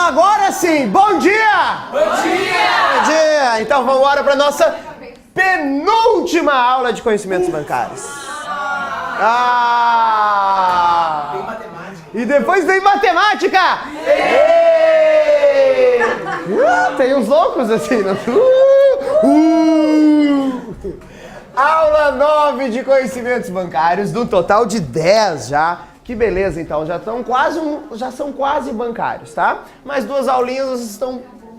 agora sim, bom dia! Bom dia! Bom dia! Então vamos embora para nossa penúltima aula de conhecimentos bancários. Tem matemática. E depois vem matemática! Tem uns loucos assim, não? Aula 9 de conhecimentos bancários, do total de 10 já. Que beleza, então, já são quase bancários, tá? Mais 2 aulinhas vocês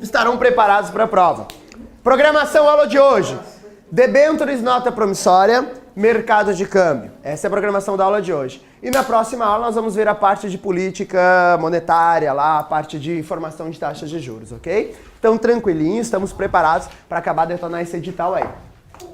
estarão preparados para a prova. Programação aula de hoje. Debêntures, nota promissória, mercado de câmbio. Essa é a programação da aula de hoje. E na próxima aula nós vamos ver a parte de política monetária lá, a parte de formação de taxas de juros, ok? Então, tranquilinho, estamos preparados para acabar de detonar esse edital aí.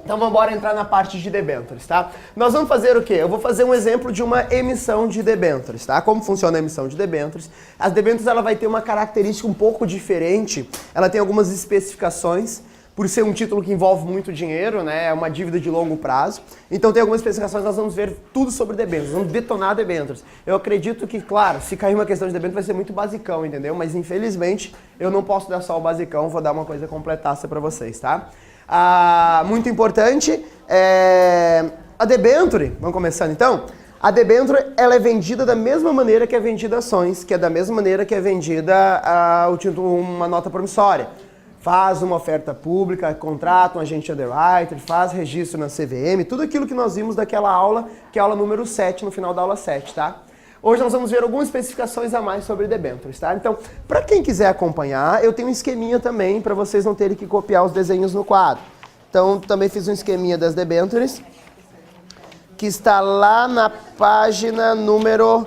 Então vamos embora entrar na parte de debêntures, tá? Nós vamos fazer o quê? Eu vou fazer um exemplo de uma emissão de debêntures, tá? Como funciona a emissão de debêntures? As debêntures, ela vai ter uma característica um pouco diferente. Ela tem algumas especificações, por ser um título que envolve muito dinheiro, né? É uma dívida de longo prazo. Então tem algumas especificações, nós vamos ver tudo sobre debêntures, vamos detonar debêntures. Eu acredito que, claro, se cair uma questão de debêntures vai ser muito basicão, entendeu? Mas infelizmente eu não posso dar só o basicão, vou dar uma coisa completaça para vocês, tá? Muito importante, a debênture, vamos começando então? A debênture, ela é vendida da mesma maneira que é vendida ações, que é da mesma maneira que é vendida o título, uma nota promissória. Faz uma oferta pública, contrata um agente underwriter, faz registro na CVM, tudo aquilo que nós vimos daquela aula, que é a aula número 7, no final da aula 7, tá? Hoje nós vamos ver algumas especificações a mais sobre debêntures, tá? Então, para quem quiser acompanhar, eu tenho um esqueminha também para vocês não terem que copiar os desenhos no quadro. Então, também fiz um esqueminha das debêntures, que está lá na página número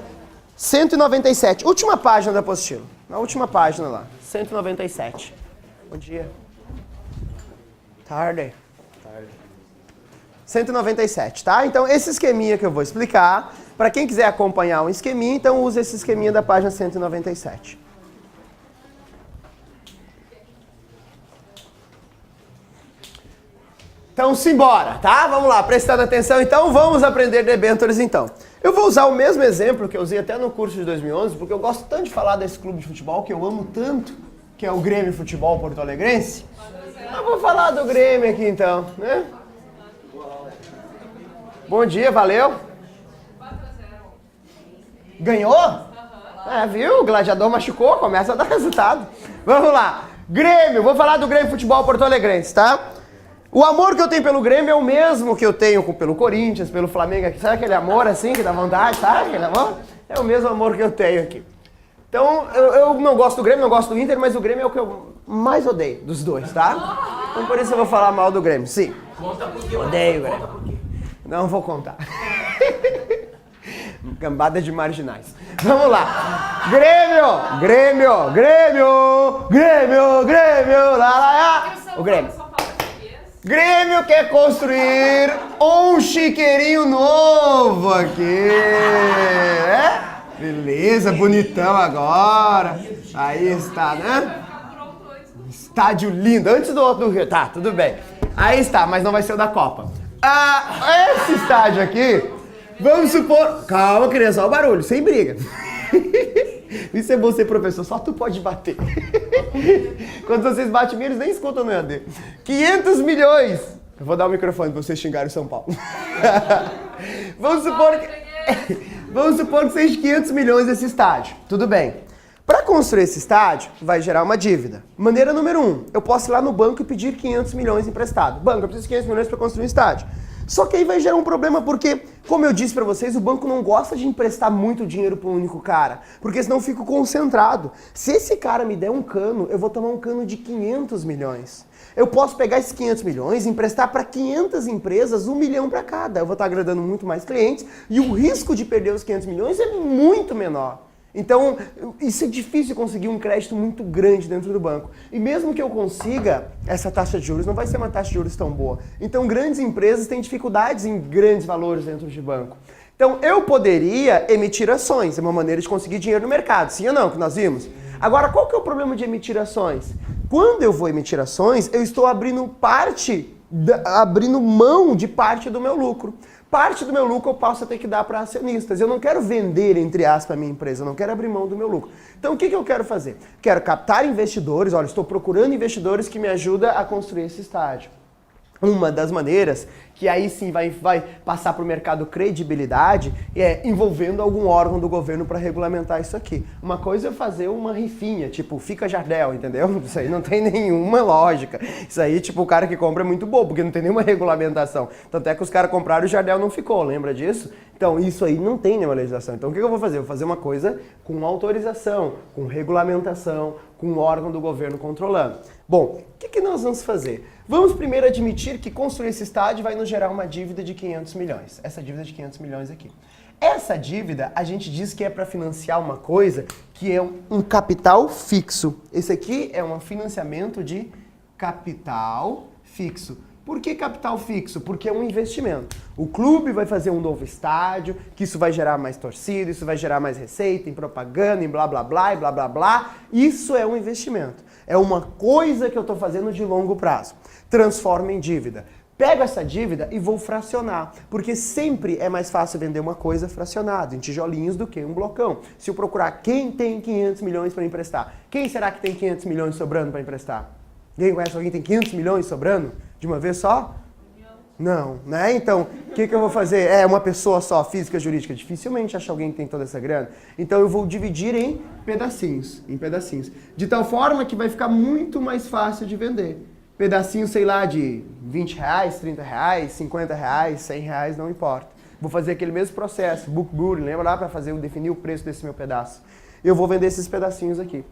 197. Última página da apostila. Na última página lá, 197. Bom dia. Tarde. 197, tá? Então, esse esqueminha que eu vou explicar, para quem quiser acompanhar um esqueminha, então use esse esqueminha da página 197. Então, simbora, tá? Vamos lá, prestando atenção, então, vamos aprender debêntures, então. Eu vou usar o mesmo exemplo que eu usei até no curso de 2011, porque eu gosto tanto de falar desse clube de futebol, que eu amo tanto, que é o Grêmio Futebol Porto Alegrense. Eu vou falar do Grêmio aqui, então, né? Bom dia, valeu. Ganhou? Viu? O gladiador machucou, começa a dar resultado. Vamos lá. Grêmio, vou falar do Grêmio Futebol Porto Alegrense, tá? O amor que eu tenho pelo Grêmio é o mesmo que eu tenho pelo Corinthians, pelo Flamengo aqui. Sabe aquele amor assim que dá vontade, sabe? Aquele amor? É o mesmo amor que eu tenho aqui. Então, eu não gosto do Grêmio, não gosto do Inter, mas o Grêmio é o que eu mais odeio dos dois, tá? Então por isso eu vou falar mal do Grêmio, sim. Conta por quê? Odeio o Grêmio. Não vou contar. Gambada de marginais. Vamos lá. Grêmio, Grêmio, Grêmio, Grêmio, Grêmio, lá. O Grêmio. Grêmio quer construir um chiqueirinho novo aqui. Beleza, bonitão agora. Aí está, né? Estádio lindo. Antes do outro do Rio. Tá, tudo bem. Aí está, mas não vai ser o da Copa. Esse estádio aqui, vamos supor... Calma, criança, olha o barulho, sem briga. Isso é bom ser professor, só tu pode bater. Quando vocês batem, eles nem escutam no EAD. 500 milhões. Eu vou dar o microfone pra vocês xingarem o São Paulo. Vamos supor que seja 500 milhões esse estádio. Tudo bem. Para construir esse estádio, vai gerar uma dívida. Maneira número 1, eu posso ir lá no banco e pedir 500 milhões emprestado. Banco, eu preciso de 500 milhões para construir um estádio. Só que aí vai gerar um problema porque, como eu disse para vocês, o banco não gosta de emprestar muito dinheiro para um único cara, porque senão eu fico concentrado. Se esse cara me der um cano, eu vou tomar um cano de 500 milhões. Eu posso pegar esses 500 milhões e emprestar para 500 empresas, 1 milhão para cada. Eu vou estar agradando muito mais clientes e o risco de perder os 500 milhões é muito menor. Então, isso é difícil conseguir um crédito muito grande dentro do banco. E mesmo que eu consiga, essa taxa de juros não vai ser uma taxa de juros tão boa. Então, grandes empresas têm dificuldades em grandes valores dentro de banco. Então, eu poderia emitir ações, é uma maneira de conseguir dinheiro no mercado, sim ou não, que nós vimos? Agora, qual que é o problema de emitir ações? Quando eu vou emitir ações, eu estou abrindo parte abrindo mão de parte do meu lucro. Parte do meu lucro eu posso ter que dar para acionistas. Eu não quero vender, entre aspas, a minha empresa, eu não quero abrir mão do meu lucro. Então o que eu quero fazer? Quero captar investidores, olha, estou procurando investidores que me ajudam a construir esse estádio. Uma das maneiras que aí sim vai passar para o mercado credibilidade é envolvendo algum órgão do governo para regulamentar isso aqui. Uma coisa é fazer uma rifinha, tipo, fica Jardel, entendeu? Isso aí não tem nenhuma lógica. Isso aí, tipo, o cara que compra é muito bobo, porque não tem nenhuma regulamentação. Tanto é que os caras compraram e o Jardel não ficou, lembra disso? Então, isso aí não tem nenhuma legislação. Então, o que eu vou fazer? Eu vou fazer uma coisa com autorização, com regulamentação, com um órgão do governo controlando. Bom, o que nós vamos fazer? Vamos primeiro admitir que construir esse estádio vai nos gerar uma dívida de 500 milhões. Essa dívida de 500 milhões aqui. Essa dívida, a gente diz que é para financiar uma coisa que é um capital fixo. Esse aqui é um financiamento de capital fixo. Por que capital fixo? Porque é um investimento. O clube vai fazer um novo estádio, que isso vai gerar mais torcida, isso vai gerar mais receita, em propaganda, em blá blá blá, e blá blá blá. Isso é um investimento. É uma coisa que eu estou fazendo de longo prazo. Transforma em dívida. Pego essa dívida e vou fracionar, porque sempre é mais fácil vender uma coisa fracionada, em tijolinhos, do que um blocão. Se eu procurar quem tem 500 milhões para emprestar, quem será que tem 500 milhões sobrando para emprestar? Alguém conhece alguém que tem 500 milhões sobrando de uma vez só? Não, né? Então, o que eu vou fazer? É uma pessoa só, física, jurídica. Dificilmente acha alguém que tem toda essa grana. Então eu vou dividir em pedacinhos, de tal forma que vai ficar muito mais fácil de vender. Pedacinho, sei lá, de 20 reais, 30 reais, 50 reais, 100 reais, não importa. Vou fazer aquele mesmo processo, book building, lembra lá para definir o preço desse meu pedaço. Eu vou vender esses pedacinhos aqui.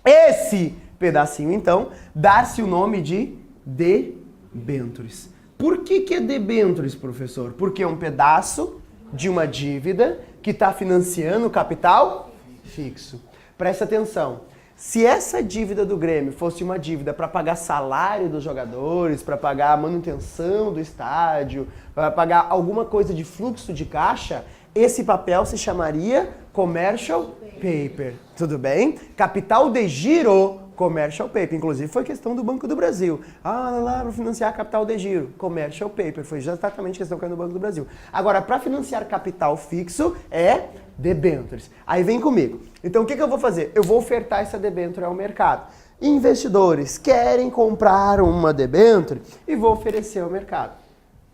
Esse pedacinho, então, dá-se o nome de debêntures. Por que é debêntures, professor? Porque é um pedaço de uma dívida que está financiando o capital fixo. Presta atenção. Se essa dívida do Grêmio fosse uma dívida para pagar salário dos jogadores, para pagar a manutenção do estádio, para pagar alguma coisa de fluxo de caixa, esse papel se chamaria Commercial Paper. Tudo bem? Capital de giro, Commercial Paper. Inclusive foi questão do Banco do Brasil. Lá para financiar capital de giro, Commercial Paper. Foi exatamente a questão que é no Banco do Brasil. Agora, para financiar capital fixo é debêntures. Aí vem comigo. Então o que eu vou fazer? Eu vou ofertar essa debênture ao mercado. Investidores querem comprar uma debênture e vou oferecer ao mercado.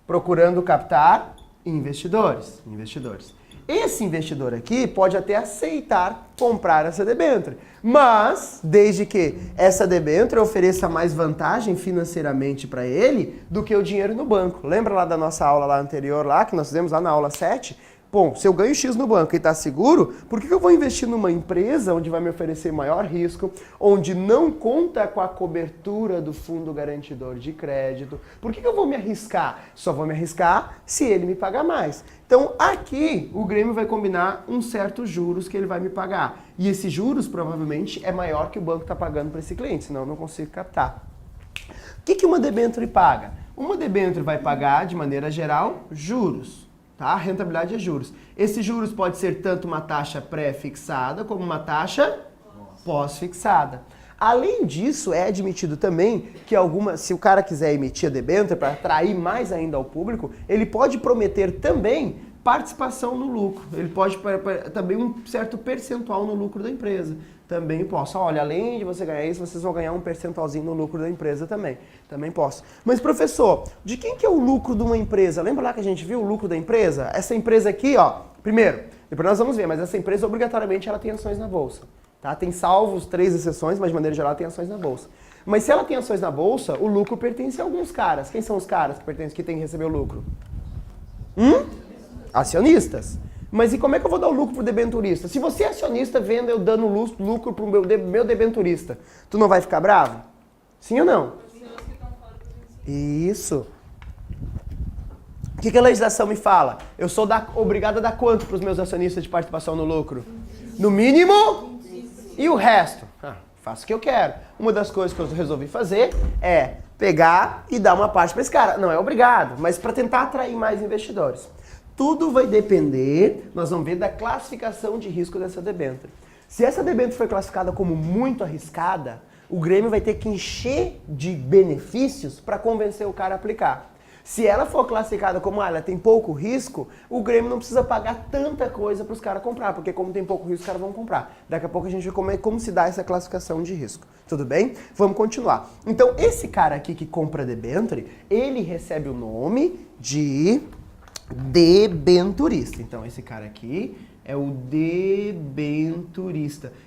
Procurando captar investidores. Esse investidor aqui pode até aceitar comprar essa debênture, mas desde que essa debênture ofereça mais vantagem financeiramente para ele do que o dinheiro no banco. Lembra lá da nossa aula lá anterior, lá que nós fizemos lá na aula 7? Bom, se eu ganho X no banco e está seguro, por que eu vou investir numa empresa onde vai me oferecer maior risco, onde não conta com a cobertura do fundo garantidor de crédito? Por que eu vou me arriscar? Só vou me arriscar se ele me pagar mais. Então aqui o Grêmio vai combinar um certo juros que ele vai me pagar. E esses juros provavelmente é maior que o banco está pagando para esse cliente, senão eu não consigo captar. O que uma debênture paga? Uma debênture vai pagar, de maneira geral, juros. Tá? A rentabilidade é juros. Esses juros pode ser tanto uma taxa pré-fixada como uma taxa pós-fixada. Além disso, é admitido também que se o cara quiser emitir a debênture para atrair mais ainda ao público, ele pode prometer também participação no lucro. Ele pode também um certo percentual no lucro da empresa. Também posso. Olha, além de você ganhar isso, vocês vão ganhar um percentualzinho no lucro da empresa também. Também posso. Mas, professor, de quem que é o lucro de uma empresa? Lembra lá que a gente viu o lucro da empresa? Essa empresa aqui, ó, primeiro, depois nós vamos ver, mas essa empresa obrigatoriamente ela tem ações na bolsa. Tá? Tem salvos 3 exceções, mas de maneira geral tem ações na bolsa. Mas se ela tem ações na bolsa, o lucro pertence a alguns caras. Quem são os caras que têm que receber o lucro? Acionistas. Mas e como é que eu vou dar o lucro pro debenturista? Se você é acionista vendo eu dando lucro pro meu debenturista, tu não vai ficar bravo? Sim ou não? Isso. O que a legislação me fala? Eu sou obrigado a dar quanto para os meus acionistas de participação no lucro? No mínimo? E o resto? Faço o que eu quero. Uma das coisas que eu resolvi fazer é pegar e dar uma parte para esse cara. Não é obrigado, mas para tentar atrair mais investidores. Tudo vai depender, nós vamos ver, da classificação de risco dessa debênture. Se essa debênture foi classificada como muito arriscada, o Grêmio vai ter que encher de benefícios para convencer o cara a aplicar. Se ela for classificada como ela tem pouco risco, o Grêmio não precisa pagar tanta coisa para os caras comprar, porque como tem pouco risco, os caras vão comprar. Daqui a pouco a gente vai como se dá essa classificação de risco. Tudo bem? Vamos continuar. Então, esse cara aqui que compra debenture, ele recebe o nome de debenturista. Então, esse cara aqui é o debenturista.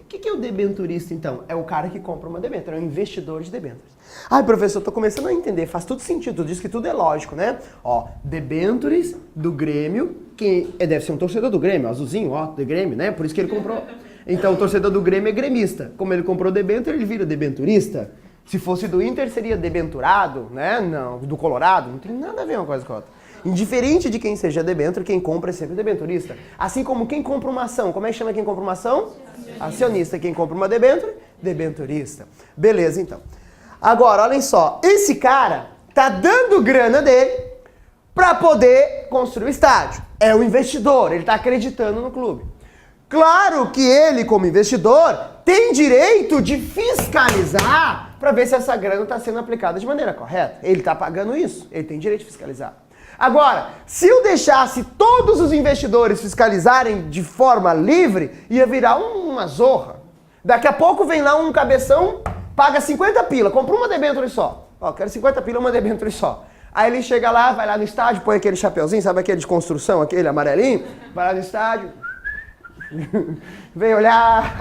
O que é o debenturista, então? É o cara que compra uma debenture, é um investidor de debentures. Ai, professor, tô começando a entender, faz tudo sentido, tu diz que tudo é lógico, né? Ó, debentures do Grêmio, que deve ser um torcedor do Grêmio, azulzinho, ó, do Grêmio, né? Por isso que ele comprou. Então, o torcedor do Grêmio é gremista. Como ele comprou debenture, ele vira debenturista. Se fosse do Inter, seria debenturado, né? Não, do Colorado, não tem nada a ver uma coisa com a outra. Indiferente de quem seja debenture, quem compra é sempre debenturista. Assim como quem compra uma ação. Como é que chama quem compra uma ação? Acionista. Quem compra uma debenture? Debenturista. Beleza, então. Agora, olhem só. Esse cara tá dando grana dele para poder construir o estádio. É um investidor, ele tá acreditando no clube. Claro que ele, como investidor, tem direito de fiscalizar para ver se essa grana está sendo aplicada de maneira correta. Ele está pagando isso, ele tem direito de fiscalizar. Agora, se eu deixasse todos os investidores fiscalizarem de forma livre, ia virar uma zorra. Daqui a pouco vem lá um cabeção, paga 50 pila, compra uma debenture só. Ó, quero 50 pila, uma debenture só. Aí ele chega lá, vai lá no estádio, põe aquele chapeuzinho, sabe aquele de construção, aquele amarelinho? Vai lá no estádio, vem olhar,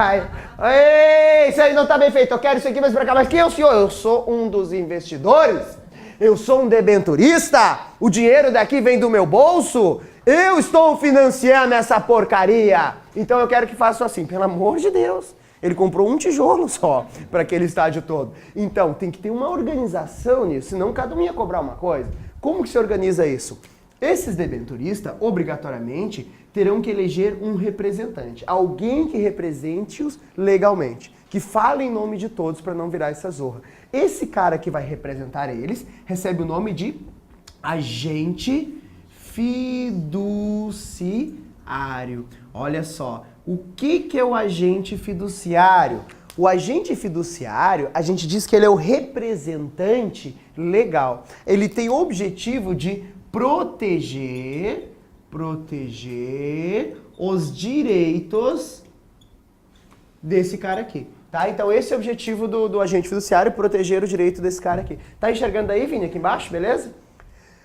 ei, isso aí não tá bem feito, eu quero isso aqui mais pra cá, mas quem é o senhor? Eu sou um dos investidores, eu sou um debenturista, o dinheiro daqui vem do meu bolso, eu estou financiando essa porcaria, então eu quero que faça assim, pelo amor de Deus. Ele comprou um tijolo só para aquele estádio todo. Então, tem que ter uma organização nisso, senão cada um ia cobrar uma coisa. Como que se organiza isso? Esses debenturistas, obrigatoriamente, terão que eleger um representante. Alguém que represente-os legalmente. Que fale em nome de todos para não virar essa zorra. Esse cara que vai representar eles recebe o nome de agente fiduciário. Olha só. O que é o agente fiduciário? O agente fiduciário, a gente diz que ele é o representante legal. Ele tem o objetivo de proteger os direitos desse cara aqui. Tá? Então esse é o objetivo do agente fiduciário, proteger o direito desse cara aqui. Tá enxergando aí, Vini, aqui embaixo, beleza?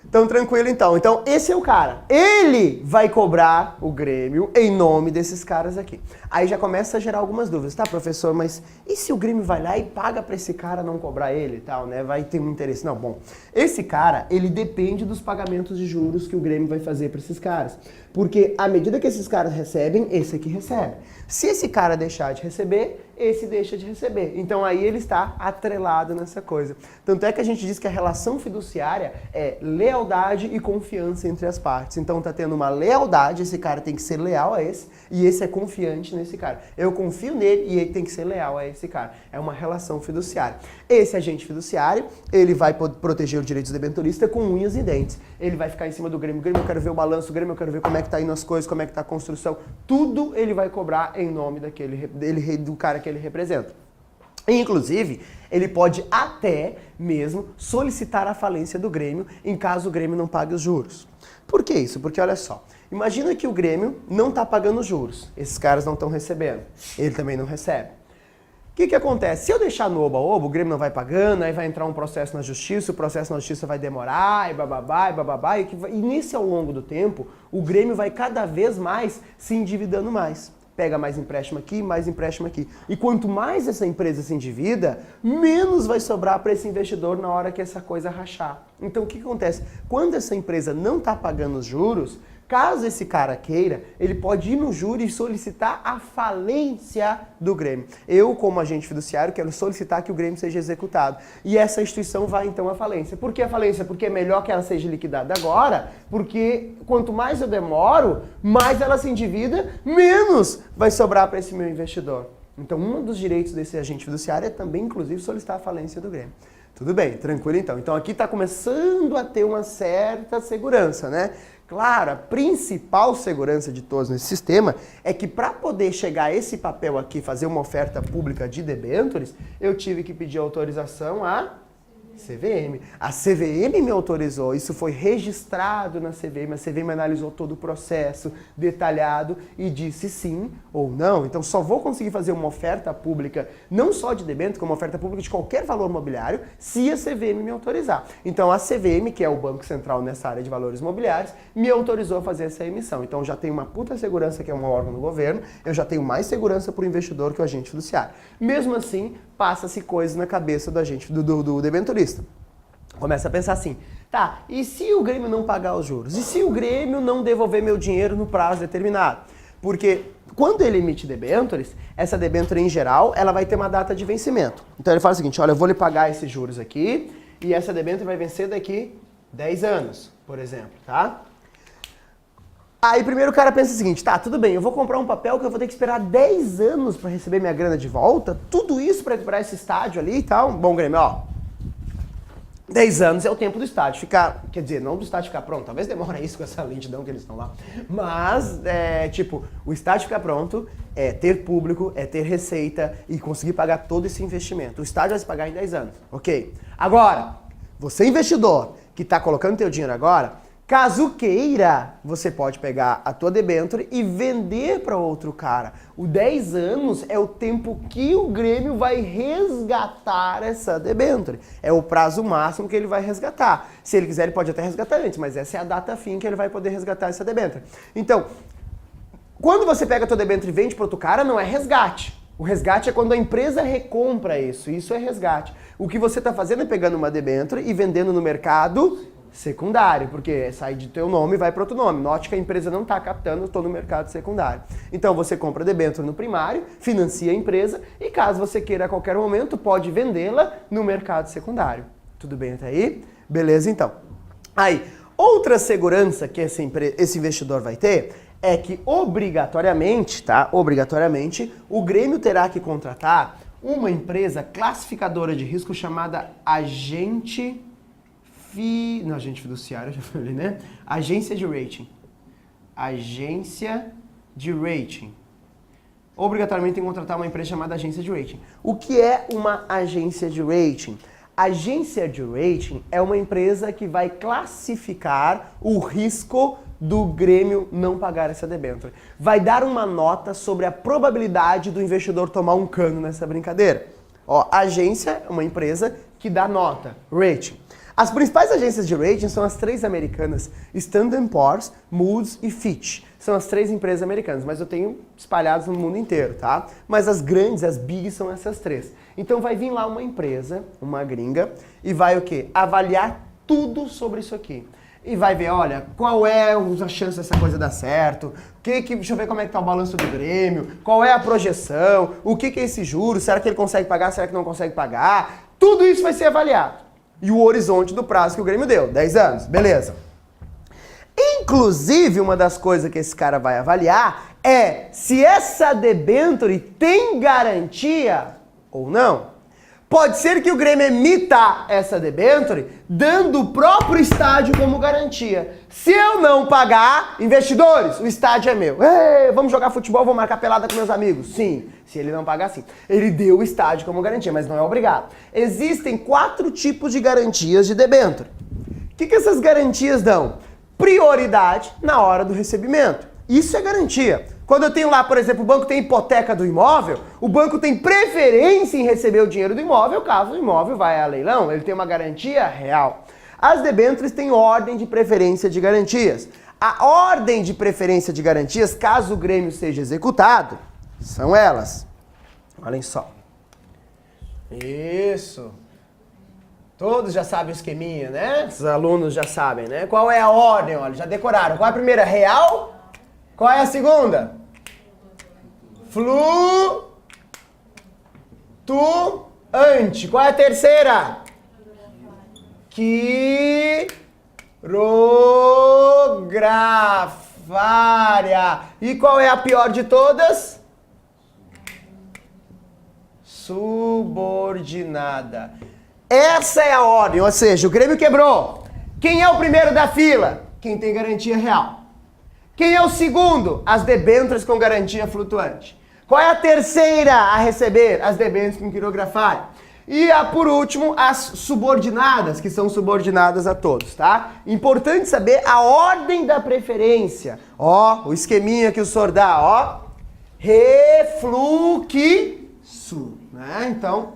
Então, tranquilo então. Então, esse é o cara. Ele vai cobrar o Grêmio em nome desses caras aqui. Aí já começa a gerar algumas dúvidas. Tá, professor, mas e se o Grêmio vai lá e paga pra esse cara não cobrar ele e tal, né? Vai ter um interesse. Não, bom. Esse cara, ele depende dos pagamentos de juros que o Grêmio vai fazer pra esses caras. Porque à medida que esses caras recebem, esse aqui recebe. Se esse cara deixar de receber, esse deixa de receber. Então aí ele está atrelado nessa coisa. Tanto é que a gente diz que a relação fiduciária é lealdade e confiança entre as partes. Então tá tendo uma lealdade, esse cara tem que ser leal a esse, e esse é confiante nesse cara. Eu confio nele e ele tem que ser leal a esse cara. É uma relação fiduciária. Esse agente fiduciário, ele vai proteger os direitos do debenturista com unhas e dentes. Ele vai ficar em cima do Grêmio. Grêmio, eu quero ver o balanço, Grêmio, eu quero ver como é que tá indo as coisas, como é que tá a construção. Tudo ele vai cobrar em nome do cara que ele representa. Inclusive, ele pode até mesmo solicitar a falência do Grêmio em caso o Grêmio não pague os juros. Por que isso? Porque olha só, imagina que o Grêmio não está pagando os juros, esses caras não estão recebendo, ele também não recebe. O que acontece? Se eu deixar no oba-oba, o Grêmio não vai pagando, aí vai entrar um processo na justiça, o processo na justiça vai demorar, e bababá, e nisso ao longo do tempo, o Grêmio vai cada vez mais se endividando mais. Pega mais empréstimo aqui, mais empréstimo aqui. E quanto mais essa empresa se endivida, menos vai sobrar para esse investidor na hora que essa coisa rachar. Então o que acontece? Quando essa empresa não está pagando os juros, caso esse cara queira, ele pode ir no júri e solicitar a falência do Grêmio. Eu, como agente fiduciário, quero solicitar que o Grêmio seja executado. E essa instituição vai então à falência. Por que a falência? Porque é melhor que ela seja liquidada agora, porque quanto mais eu demoro, mais ela se endivida, menos vai sobrar para esse meu investidor. Então, um dos direitos desse agente fiduciário é também, inclusive, solicitar a falência do Grêmio. Tudo bem, tranquilo então. Então aqui está começando a ter uma certa segurança, né? Claro, a principal segurança de todos nesse sistema é que para poder chegar a esse papel aqui, fazer uma oferta pública de debêntures, eu tive que pedir autorização à CVM. A CVM me autorizou, isso foi registrado na CVM, a CVM analisou todo o processo detalhado e disse sim ou não. Então só vou conseguir fazer uma oferta pública, não só de debênture, como uma oferta pública de qualquer valor mobiliário, se a CVM me autorizar. Então a CVM, que é o Banco Central nessa área de valores mobiliários, me autorizou a fazer essa emissão. Então já tenho uma puta segurança que é um órgão do governo, eu já tenho mais segurança para o investidor que o agente fiduciário. Mesmo assim, passa-se coisas na cabeça do agente, do debenturista. Começa a pensar assim, tá, e se o Grêmio não pagar os juros? E se o Grêmio não devolver meu dinheiro no prazo determinado? Porque quando ele emite debêntures, essa debênture em geral, ela vai ter uma data de vencimento. Então ele fala o seguinte, olha, eu vou lhe pagar esses juros aqui e essa debênture vai vencer daqui 10 anos, por exemplo, tá? Aí primeiro o cara pensa o seguinte, tá, tudo bem, eu vou comprar um papel que eu vou ter que esperar 10 anos para receber minha grana de volta, tudo isso para recuperar esse estádio ali e tal. Bom, Grêmio, ó, 10 anos é o tempo do estádio ficar, quer dizer, não do estádio ficar pronto, talvez demore isso com essa lentidão que eles estão lá, mas, tipo, o estádio ficar pronto é ter público, é ter receita e conseguir pagar todo esse investimento. O estádio vai se pagar em 10 anos, ok? Agora, você investidor que está colocando teu dinheiro agora, caso queira, você pode pegar a tua debênture e vender para outro cara. O 10 anos é o tempo que o Grêmio vai resgatar essa debênture. É o prazo máximo que ele vai resgatar. Se ele quiser, ele pode até resgatar antes, mas essa é a data fim que ele vai poder resgatar essa debênture. Então, quando você pega a tua debênture e vende para outro cara, não é resgate. O resgate é quando a empresa recompra isso. Isso é resgate. O que você está fazendo é pegando uma debênture e vendendo no mercado secundário, porque sai de teu nome e vai para outro nome. Note que a empresa não está captando, estou no mercado secundário. Então você compra debênture no primário, financia a empresa e caso você queira a qualquer momento, pode vendê-la no mercado secundário. Tudo bem até aí? Beleza, então. Aí, outra segurança que esse investidor vai ter é que obrigatoriamente, tá? Obrigatoriamente, o Grêmio terá que contratar uma empresa classificadora de risco chamada agente fiduciário, já falei, né? Agência de rating. Agência de rating. Obrigatoriamente tem que contratar uma empresa chamada agência de rating. O que é uma agência de rating? Agência de rating é uma empresa que vai classificar o risco do Grêmio não pagar essa debênture. Vai dar uma nota sobre a probabilidade do investidor tomar um cano nessa brincadeira. Ó, a agência é uma empresa que dá nota, rating. As principais agências de rating são as 3 americanas, Standard & Poor's, Moody's e Fitch. São as 3 empresas americanas, mas eu tenho espalhadas no mundo inteiro, tá? Mas as grandes, as big, são essas 3. Então vai vir lá uma empresa, uma gringa, e vai o quê? Avaliar tudo sobre isso aqui. E vai ver, olha, qual é a chance dessa coisa dar certo, deixa eu ver como é que tá o balanço do Grêmio, qual é a projeção, o que é esse juro, será que ele consegue pagar, será que não consegue pagar? Tudo isso vai ser avaliado. E o horizonte do prazo que o Grêmio deu, 10 anos, beleza. Inclusive, uma das coisas que esse cara vai avaliar é se essa debênture tem garantia ou não. Pode ser que o Grêmio emita essa debênture dando o próprio estádio como garantia. Se eu não pagar, investidores, o estádio é meu. Ei, vamos jogar futebol, vou marcar pelada com meus amigos. Sim, se ele não pagar, sim. Ele deu o estádio como garantia, mas não é obrigado. Existem 4 tipos de garantias de debênture. O que essas garantias dão? Prioridade na hora do recebimento. Isso é garantia. Quando eu tenho lá, por exemplo, o banco tem hipoteca do imóvel, o banco tem preferência em receber o dinheiro do imóvel, caso o imóvel vá a leilão, ele tem uma garantia real. As debêntures têm ordem de preferência de garantias. A ordem de preferência de garantias, caso o Grêmio seja executado, são elas. Olhem só. Isso. Todos já sabem o esqueminha, né? Os alunos já sabem, né? Qual é a ordem? Olha, já decoraram. Qual é a primeira? Real? Qual é a segunda? Flutuante. Qual é a terceira? Quirografária. E qual é a pior de todas? Subordinada. Essa é a ordem, ou seja, o Grêmio quebrou. Quem é o primeiro da fila? Quem tem garantia real. Quem é o segundo? As debêntures com garantia flutuante. Qual é a terceira a receber? As debêntures com quirografário. E por último, as subordinadas, que são subordinadas a todos, tá? Importante saber a ordem da preferência. Ó, o esqueminha que o senhor dá, ó. Refluxo, né? Então,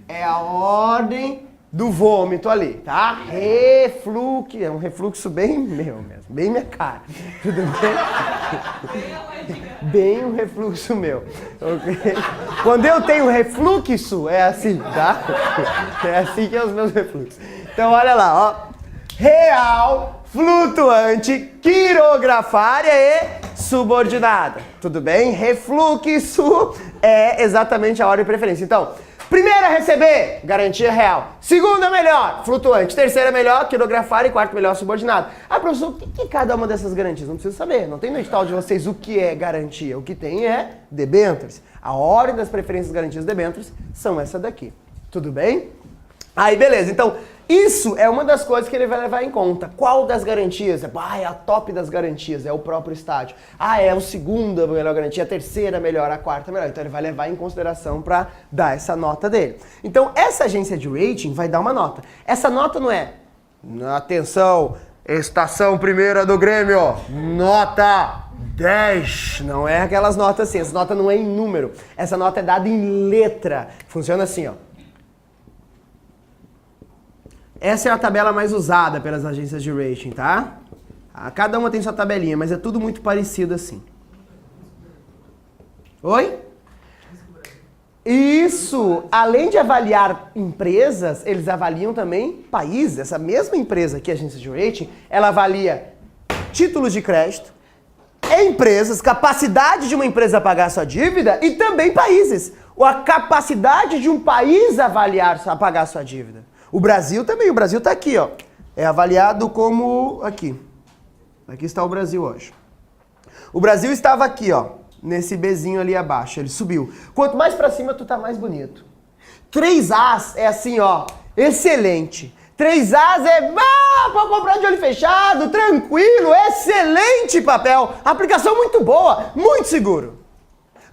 é a ordem do vômito ali, tá? Refluxo, é um refluxo bem meu mesmo, bem minha cara. Tudo bem? Bem um refluxo meu. Okay? Quando eu tenho refluxo, é assim, tá? É assim que é os meus refluxos. Então, olha lá, ó. Real, flutuante, quirografária e subordinada. Tudo bem? Refluxo é exatamente a ordem de preferência. Então, primeira a receber, garantia real. Segunda melhor, flutuante. Terceira melhor, quirografária. E quarta melhor, subordinado. Ah, professor, o que é cada uma dessas garantias? Não precisa saber. Não tem no edital de vocês o que é garantia. O que tem é debêntures. A ordem das preferências garantias debêntures são essa daqui. Tudo bem? Aí, beleza. Então, isso é uma das coisas que ele vai levar em conta. Qual das garantias? É a top das garantias, é o próprio estádio. É o segunda melhor garantia, a terceira melhor, a quarta melhor. Então ele vai levar em consideração para dar essa nota dele. Então essa agência de rating vai dar uma nota. Essa nota não é, atenção, estação primeira do Grêmio, nota 10. Não é aquelas notas assim, essa nota não é em número. Essa nota é dada em letra. Funciona assim, ó. Essa é a tabela mais usada pelas agências de rating, tá? Cada uma tem sua tabelinha, mas é tudo muito parecido assim. Oi? Isso! Além de avaliar empresas, eles avaliam também países. Essa mesma empresa aqui, a agência de rating, ela avalia títulos de crédito, empresas, capacidade de uma empresa pagar sua dívida e também países. Ou a capacidade de um país pagar sua dívida. O Brasil também, o Brasil tá aqui, ó. É avaliado como aqui. Aqui está o Brasil hoje. O Brasil estava aqui, ó, nesse Bzinho ali abaixo, ele subiu. Quanto mais pra cima, tu tá mais bonito. 3As é assim, ó, excelente. 3As é, pode comprar de olho fechado, tranquilo, excelente papel. Aplicação muito boa, muito seguro.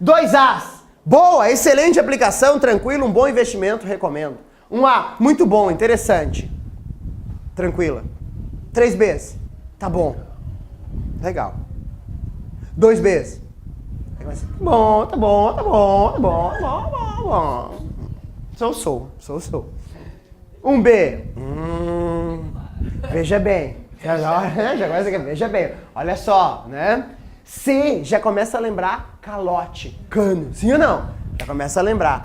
2As, boa, excelente aplicação, tranquilo, um bom investimento, recomendo. 1A, muito bom, interessante. Tranquila. 3Bs, tá bom. Legal. 2Bs. Bom, tá bom, tá bom, tá bom, tá bom, tá bom. Sou. 1B. Veja bem. Já começa aqui, veja bem. Olha só, né? C já começa a lembrar calote, cano. Sim ou não? Já começa a lembrar,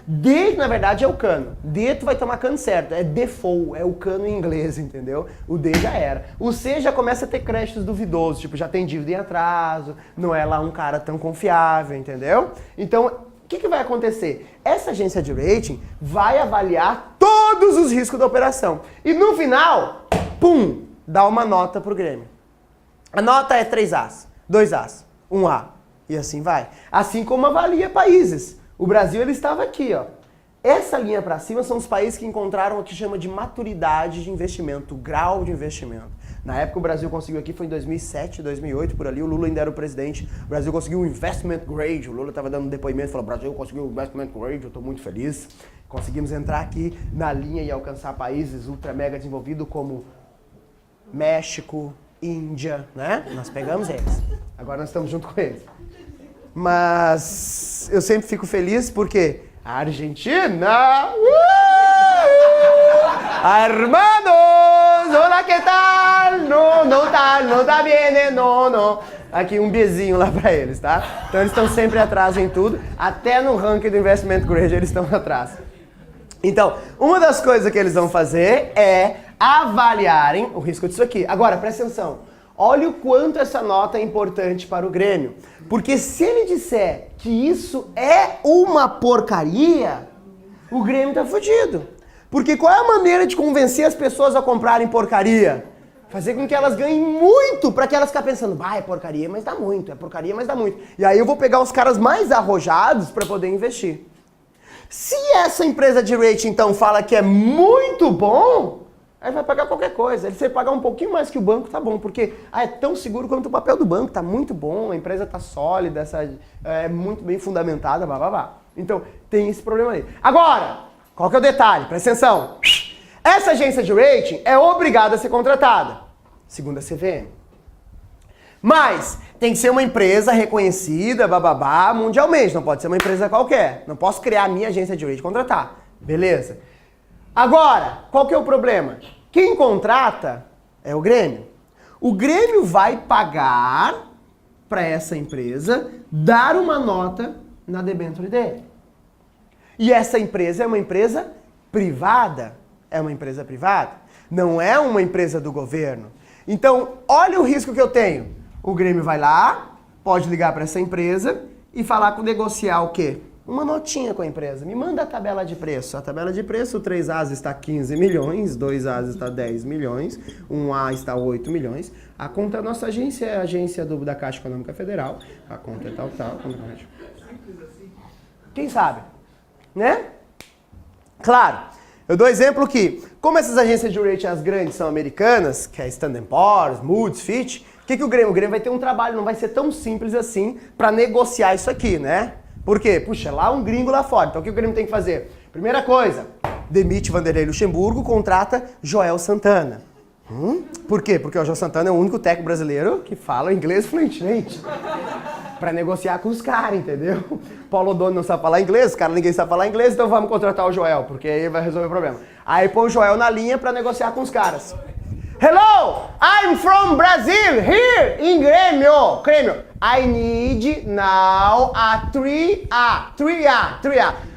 D, na verdade, é o cano. D, tu vai tomar cano certo. É default, é o cano em inglês, entendeu? O D já era. O C já começa a ter créditos duvidosos, tipo, já tem dívida em atraso, não é lá um cara tão confiável, entendeu? Então, o que vai acontecer? Essa agência de rating vai avaliar todos os riscos da operação. E no final, pum, dá uma nota pro Grêmio. A nota é 3As, 2As, 1A. E assim vai. Assim como avalia países. O Brasil, ele estava aqui, ó. Essa linha para cima são os países que encontraram o que chama de maturidade de investimento, grau de investimento. Na época o Brasil conseguiu aqui, foi em 2007, 2008, por ali, o Lula ainda era o presidente. O Brasil conseguiu um investment grade, o Lula estava dando um depoimento, falou, Brasil conseguiu um investment grade, eu estou muito feliz. Conseguimos entrar aqui na linha e alcançar países ultra mega desenvolvidos como México, Índia, né? Nós pegamos eles. Agora nós estamos junto com eles. Mas eu sempre fico feliz porque a Argentina... Hermanos! Hola, que tal? Não tá bem, não. Aqui um bezinho lá pra eles, tá? Então eles estão sempre atrás em tudo. Até no ranking do Investment Grade eles estão atrás. Então, uma das coisas que eles vão fazer é avaliarem o risco disso aqui. Agora, presta atenção. Olha o quanto essa nota é importante para o Grêmio. Porque se ele disser que isso é uma porcaria, o Grêmio tá fudido. Porque qual é a maneira de convencer as pessoas a comprarem porcaria? Fazer com que elas ganhem muito, para que elas fiquem pensando, é porcaria, mas dá muito, é porcaria, mas dá muito. E aí eu vou pegar os caras mais arrojados para poder investir. Se essa empresa de rating, então, fala que é muito bom, aí vai pagar qualquer coisa. Se você pagar um pouquinho mais que o banco, tá bom, porque é tão seguro quanto o papel do banco, tá muito bom, a empresa tá sólida, é muito bem fundamentada, blá, blá, blá. Então, tem esse problema aí. Agora, qual que é o detalhe? Presta atenção. Essa agência de rating é obrigada a ser contratada, segundo a CVM. Mas tem que ser uma empresa reconhecida, bababá, mundialmente. Não pode ser uma empresa qualquer. Não posso criar a minha agência de rating e contratar. Beleza. Agora, qual que é o problema? Quem contrata é o Grêmio. O Grêmio vai pagar para essa empresa dar uma nota na debênture dele. E essa empresa é uma empresa privada. É uma empresa privada. Não é uma empresa do governo. Então, olha o risco que eu tenho. O Grêmio vai lá, pode ligar para essa empresa e falar com negociar o quê? Uma notinha com a empresa. Me manda a tabela de preço. A tabela de preço, o 3As está 15 milhões, 2As está 10 milhões, 1A está 8 milhões. A conta da nossa agência é a agência da Caixa Econômica Federal. A conta é tal. Quem sabe? Né? Claro. Eu dou exemplo que, como essas agências de rating, as grandes, são americanas, que é Standard & Poor's, Moody's, Fitch, o que o Grêmio? O Grêmio vai ter um trabalho, não vai ser tão simples assim para negociar isso aqui, né? Por quê? Puxa, lá um gringo lá fora. Então o que o Grêmio tem que fazer? Primeira coisa, demite Vanderlei Luxemburgo, contrata Joel Santana. Por quê? Porque o Joel Santana é o único técnico brasileiro que fala inglês fluentemente. Pra negociar com os caras, entendeu? Paulo Odoni não sabe falar inglês, os caras ninguém sabe falar inglês, então vamos contratar o Joel, porque aí vai resolver o problema. Aí põe o Joel na linha pra negociar com os caras. Hello, I'm from Brazil, here in Grêmio. I need now a 3A.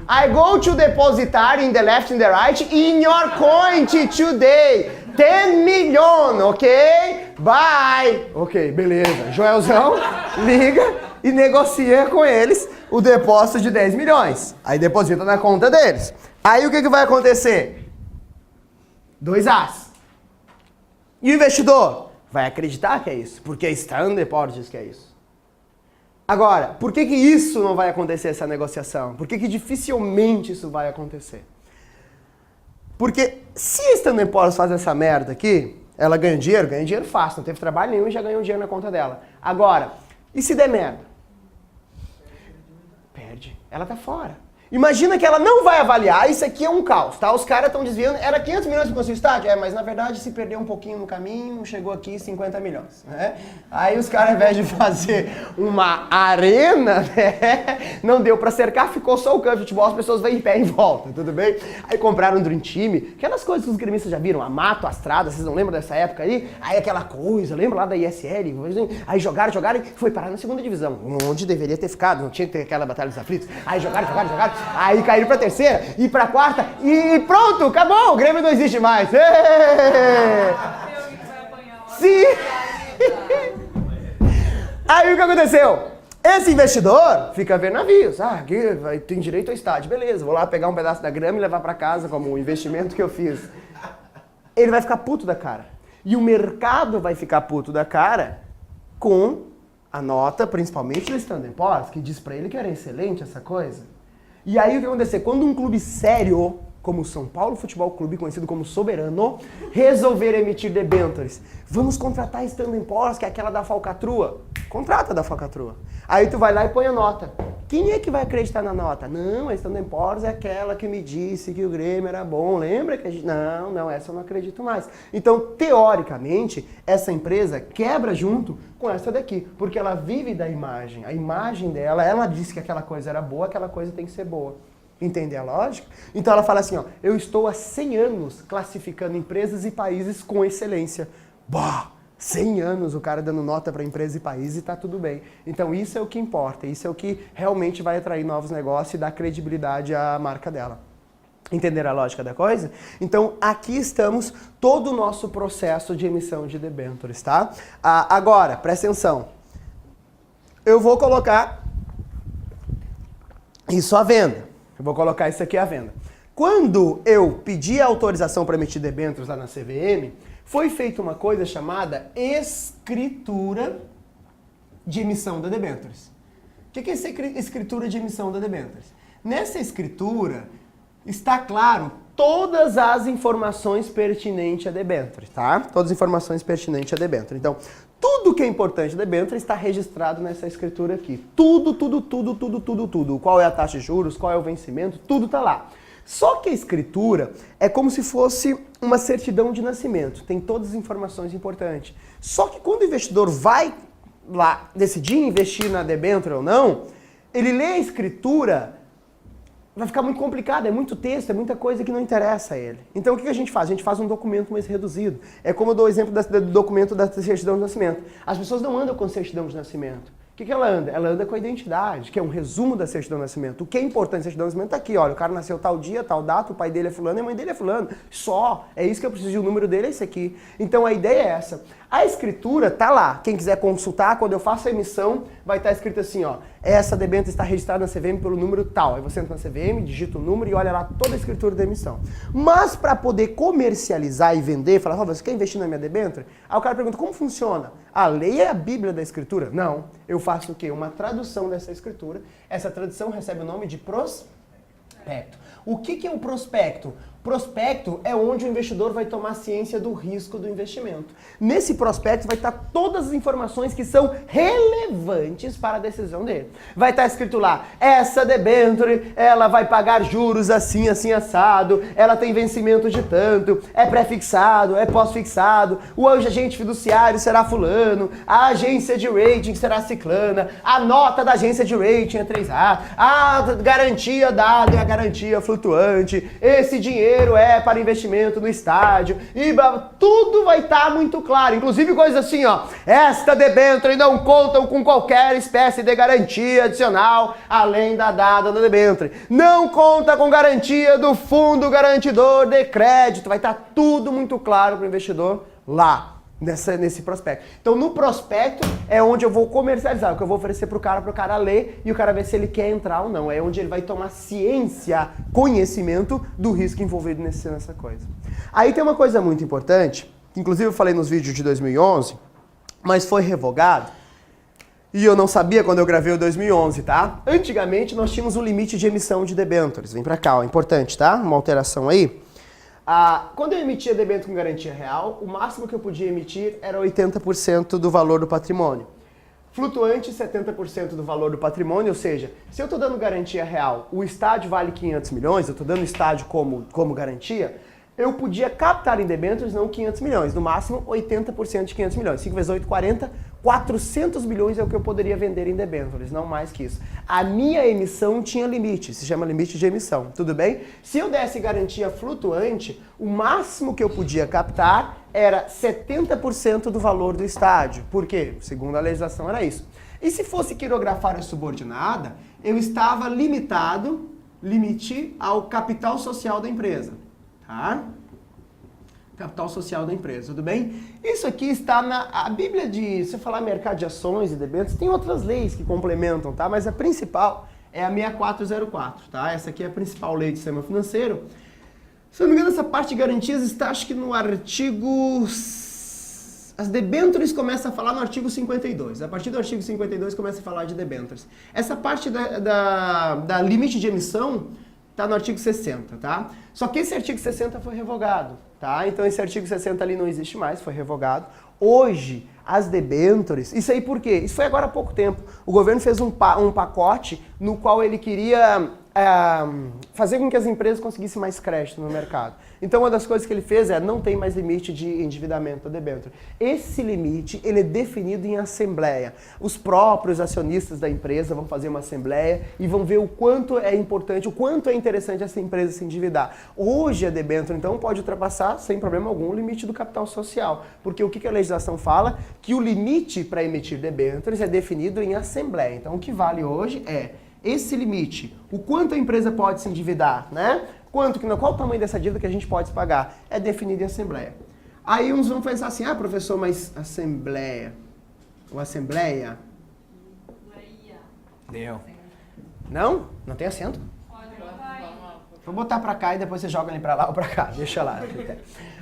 I go to depositar in the left and the right in your coin today. 10 million, ok? Bye. Ok, beleza. Joelzão liga e negocia com eles o depósito de 10 milhões. Aí deposita na conta deles. Aí o que vai acontecer? 2As. E o investidor vai acreditar que é isso, porque a Standard & Poor's diz que é isso. Agora, por que isso não vai acontecer, essa negociação? Por que dificilmente isso vai acontecer? Porque se a Standard & Poor's faz essa merda aqui, ela ganha dinheiro fácil, não teve trabalho nenhum e já ganhou dinheiro na conta dela. Agora, e se der merda? Perde. Ela tá fora. Imagina que ela não vai avaliar, isso aqui é um caos, tá? Os caras estão desviando, era 500 milhões para construir o estádio? É, mas na verdade se perdeu um pouquinho no caminho, chegou aqui 50 milhões, né? Aí os caras, ao invés de fazer uma arena, né, não deu para cercar, ficou só o campo de futebol, as pessoas vêm em pé em volta, tudo bem? Aí compraram um Dream Team, aquelas coisas que os gremistas já viram, a Mato, a Astrada, vocês não lembram dessa época aí? Aí aquela coisa, lembra lá da ISL? Aí jogaram e foi parar na segunda divisão, onde deveria ter ficado, não tinha que ter aquela Batalha dos Aflitos. Aí jogaram, aí caíram pra terceira e pra quarta e pronto, acabou, o Grêmio não existe mais. Sim. Aí o que aconteceu? Esse investidor fica vendo navios. Aqui tem direito ao estádio, beleza, vou lá pegar um pedaço da grama e levar pra casa como um investimento que eu fiz. Ele vai ficar puto da cara. E o mercado vai ficar puto da cara com a nota, principalmente do Standard & Poor's, que diz pra ele que era excelente essa coisa. E aí o que vai acontecer? Quando um clube sério, como o São Paulo Futebol Clube, conhecido como Soberano, resolver emitir debêntures, vamos contratar a Standard & Poor's, que é aquela da falcatrua. Contrata da falcatrua. Aí tu vai lá e põe a nota. Quem é que vai acreditar na nota? Não, a Standard & Poor's é aquela que me disse que o Grêmio era bom. Lembra que a gente... Não, essa eu não acredito mais. Então, teoricamente, essa empresa quebra junto com essa daqui, porque ela vive da imagem. A imagem dela, ela disse que aquela coisa era boa, aquela coisa tem que ser boa. Entender a lógica? Então ela fala assim, ó, eu estou há 100 anos classificando empresas e países com excelência. Bah! 100 anos o cara dando nota para empresa e país e tá tudo bem. Então isso é o que importa, isso é o que realmente vai atrair novos negócios e dar credibilidade à marca dela. Entenderam a lógica da coisa? Então aqui estamos, todo o nosso processo de emissão de debêntures, tá? Agora, presta atenção. Eu vou colocar isso à venda. Eu vou colocar isso aqui à venda. Quando eu pedi a autorização para emitir debêntures lá na CVM, foi feita uma coisa chamada escritura de emissão da debêntures. O que é essa escritura de emissão da debêntures? Nessa escritura está claro todas as informações pertinentes a debênture, tá? Todas as informações pertinentes a debênture. Então, tudo que é importante a debênture está registrado nessa escritura aqui. Tudo. Qual é a taxa de juros, qual é o vencimento, tudo está lá. Só que a escritura é como se fosse uma certidão de nascimento. Tem todas as informações importantes. Só que quando o investidor vai lá decidir investir na debênture ou não, ele lê a escritura, vai ficar muito complicado, é muito texto, é muita coisa que não interessa a ele. Então o que a gente faz? A gente faz um documento mais reduzido. É como eu dou o exemplo do documento da certidão de nascimento. As pessoas não andam com certidão de nascimento. O que ela anda? Ela anda com a identidade, que é um resumo da certidão de nascimento. O que é importante na certidão de nascimento está aqui, olha, o cara nasceu tal dia, tal data, o pai dele é fulano e a mãe dele é fulano. Só, é isso que eu preciso, o número dele é esse aqui. Então a ideia é essa. A escritura tá lá. Quem quiser consultar, quando eu faço a emissão, vai estar escrito assim, ó, essa debênture está registrada na CVM pelo número tal. Aí você entra na CVM, digita o número e olha lá toda a escritura da emissão. Mas para poder comercializar e vender, falar, você quer investir na minha debênture? Aí o cara pergunta, como funciona? A lei é a Bíblia da escritura? Não. Eu faço o quê? Uma tradução dessa escritura. Essa tradução recebe o nome de prospecto. O que é o prospecto? Prospecto é onde o investidor vai tomar ciência do risco do investimento. Nesse prospecto vai estar todas as informações que são relevantes para a decisão dele. Vai estar escrito lá, essa debênture, ela vai pagar juros assim, assim, assado, ela tem vencimento de tanto, é pré-fixado, é pós-fixado, o agente fiduciário será fulano, a agência de rating será ciclana, a nota da agência de rating é 3A, a garantia dada é a garantia flutuante, esse dinheiro é para investimento no estádio, e tudo vai estar muito claro, inclusive coisas assim, ó, esta debênture não contam com qualquer espécie de garantia adicional, além da dada da debênture, não conta com garantia do fundo garantidor de crédito, vai estar tudo muito claro para o investidor lá. Nesse prospecto. Então, no prospecto é onde eu vou comercializar, o que eu vou oferecer pro cara ler e o cara ver se ele quer entrar ou não. É onde ele vai tomar ciência, conhecimento do risco envolvido nessa coisa. Aí tem uma coisa muito importante, que inclusive eu falei nos vídeos de 2011, mas foi revogado. E eu não sabia quando eu gravei o 2011, tá? Antigamente nós tínhamos um limite de emissão de debêntures. Vem pra cá, ó, importante, tá? Uma alteração aí. Quando eu emitia debênture com garantia real, o máximo que eu podia emitir era 80% do valor do patrimônio. Flutuante, 70% do valor do patrimônio, ou seja, se eu estou dando garantia real, o estádio vale 500 milhões, eu estou dando o estádio como garantia, eu podia captar em debêntures não 500 milhões, no máximo 80% de 500 milhões. 5 vezes 8, 40, 400 milhões é o que eu poderia vender em debêntures, não mais que isso. A minha emissão tinha limite, se chama limite de emissão, tudo bem? Se eu desse garantia flutuante, o máximo que eu podia captar era 70% do valor do estádio. Por quê? Segundo a legislação era isso. E se fosse quirografária subordinada, eu estava limite ao capital social da empresa. Tá? Capital social da empresa, tudo bem? Isso aqui está a Bíblia se eu falar mercado de ações e debêntures, tem outras leis que complementam, tá? Mas a principal é a 6404, tá? Essa aqui é a principal lei do sistema financeiro. Se eu não me engano, essa parte de garantias está, acho que no artigo... As debêntures começam a falar no artigo 52. A partir do artigo 52 começa a falar de debêntures. Essa parte da limite de emissão está no artigo 60, tá? Só que esse artigo 60 foi revogado, tá? Então esse artigo 60 ali não existe mais, foi revogado. Hoje, as debêntures, isso aí por quê? Isso foi agora há pouco tempo. O governo fez um pacote no qual ele queria fazer com que as empresas conseguissem mais crédito no mercado. Então uma das coisas que ele fez não tem mais limite de endividamento da debênture. Esse limite, ele é definido em assembleia. Os próprios acionistas da empresa vão fazer uma assembleia e vão ver o quanto é importante, o quanto é interessante essa empresa se endividar. Hoje a debênture, então, pode ultrapassar, sem problema algum, o limite do capital social. Porque o que a legislação fala? Que o limite para emitir debêntures é definido em assembleia. Então o que vale hoje é esse limite, o quanto a empresa pode se endividar, né? Qual o tamanho dessa dívida que a gente pode pagar? É definido em assembleia. Aí uns vão pensar assim, professor, mas assembleia, ou assembleia? Deu. Não? Não tem acento? Vou botar pra cá e depois você joga ele pra lá ou pra cá, deixa lá.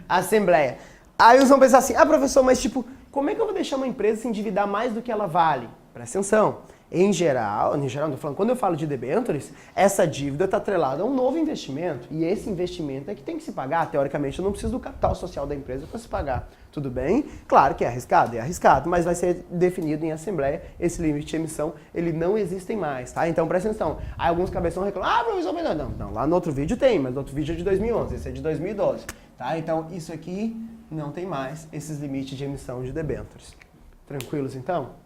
Assembleia. Aí uns vão pensar assim, professor, mas tipo, como é que eu vou deixar uma empresa se endividar mais do que ela vale? Presta atenção. Em geral, não tô falando, quando eu falo de debêntures, essa dívida está atrelada a um novo investimento. E esse investimento é que tem que se pagar. Teoricamente, eu não preciso do capital social da empresa para se pagar. Tudo bem? Claro que é arriscado, mas vai ser definido em assembleia. Esse limite de emissão, ele não existe mais, tá? Então, presta atenção. Aí alguns cabeção reclamam, professor, não, lá no outro vídeo tem, mas no outro vídeo é de 2011, esse é de 2012, tá? Então, isso aqui não tem mais, esses limites de emissão de debêntures. Tranquilos, então?